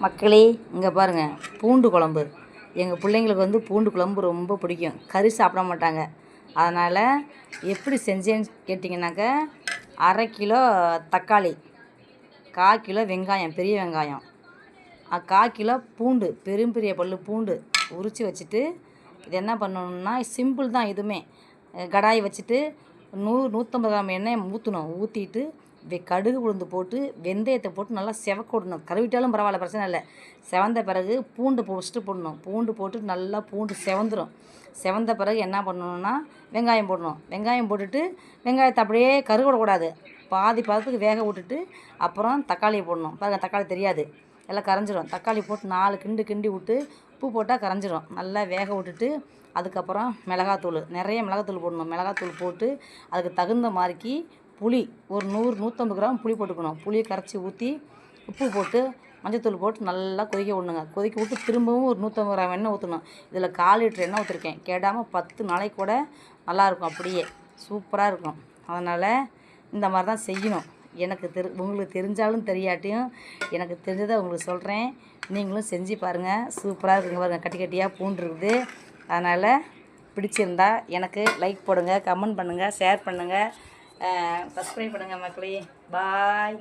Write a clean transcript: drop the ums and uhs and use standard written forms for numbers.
மக்களே இங்கே பாருங்கள், பூண்டு குழம்பு. எங்கள் பிள்ளைங்களுக்கு வந்து பூண்டு குழம்பு ரொம்ப பிடிக்கும். கறி சாப்பிட மாட்டாங்க. அதனால் எப்படி செஞ்சேன்னு கேட்டிங்கனாக்கா, 1/2 கிலோ தக்காளி, 1/4 கிலோ வெங்காயம், பெரிய வெங்காயம், 1/4 கிலோ பூண்டு, பெரிய பல்லு பூண்டு உரித்து வச்சுட்டு, இது என்ன பண்ணணுன்னா சிம்பிள் தான். இதுவுமே கடாய் வச்சுட்டு 100-150 கிராம் எண்ணெயை ஊற்றணும். ஊற்றிட்டு கடுகு உளுந்து போட்டு வெந்தயத்தை போட்டு நல்லா செவக்க விடணும். கருவிட்டாலும் பரவாயில்ல, பிரச்சனை இல்லை. செவந்த பிறகு பூண்டு ஃபஸ்ட்டு போடணும். பூண்டு போட்டு நல்லா பூண்டு செவந்துடும். செவந்த பிறகு என்ன பண்ணணுன்னா வெங்காயம் போடணும். வெங்காயம் போட்டுட்டு வெங்காயத்தை அப்படியே கருவிடக்கூடாது, பாதி பதத்துக்கு வேக விட்டுட்டு அப்புறம் தக்காளியை போடணும். பாருங்கள், தக்காளி தெரியாது, எல்லாம் கரைஞ்சிரும். தக்காளி போட்டு 4 கிண்டி விட்டு உப்பு போட்டால் கரைஞ்சிரும். நல்லா வேக விட்டுட்டு அதுக்கப்புறம் மிளகாத்தூள், நிறைய மிளகாத்தூள் போடணும். மிளகாத்தூள் போட்டு அதுக்கு தகுந்த மாதிரிக்கு புளி ஒரு 100-150 கிராம் புளி போட்டுக்கணும். புளியை கரைச்சி ஊற்றி உப்பு போட்டு மஞ்சத்தூள் போட்டு நல்லா கொதிக்க விடணுங்க. கொதிக்க விட்டு திரும்பவும் ஒரு 150 கிராம் எண்ணெய் ஊற்றணும். இதில் 1/4 லிட்டர் எண்ணெய் ஊற்றிருக்கேன். கேடாமல் 10 நாளைக்கு கூட நல்லாயிருக்கும். அப்படியே சூப்பராக இருக்கும். அதனால் இந்த மாதிரி தான் செய்யணும். உங்களுக்கு தெரிஞ்சாலும் தெரியாட்டியும் எனக்கு தெரிஞ்சதை உங்களுக்கு சொல்கிறேன். நீங்களும் செஞ்சு பாருங்கள், சூப்பராக இருக்குங்க. பாருங்கள், கட்டி கட்டியாக பூண்டு இருக்குது. அதனால் பிடிச்சிருந்தா எனக்கு லைக் போடுங்க, கமெண்ட் பண்ணுங்கள், ஷேர் பண்ணுங்கள், சப்ஸ்கிரைப் பண்ணுங்கள் மக்களே. பாய்.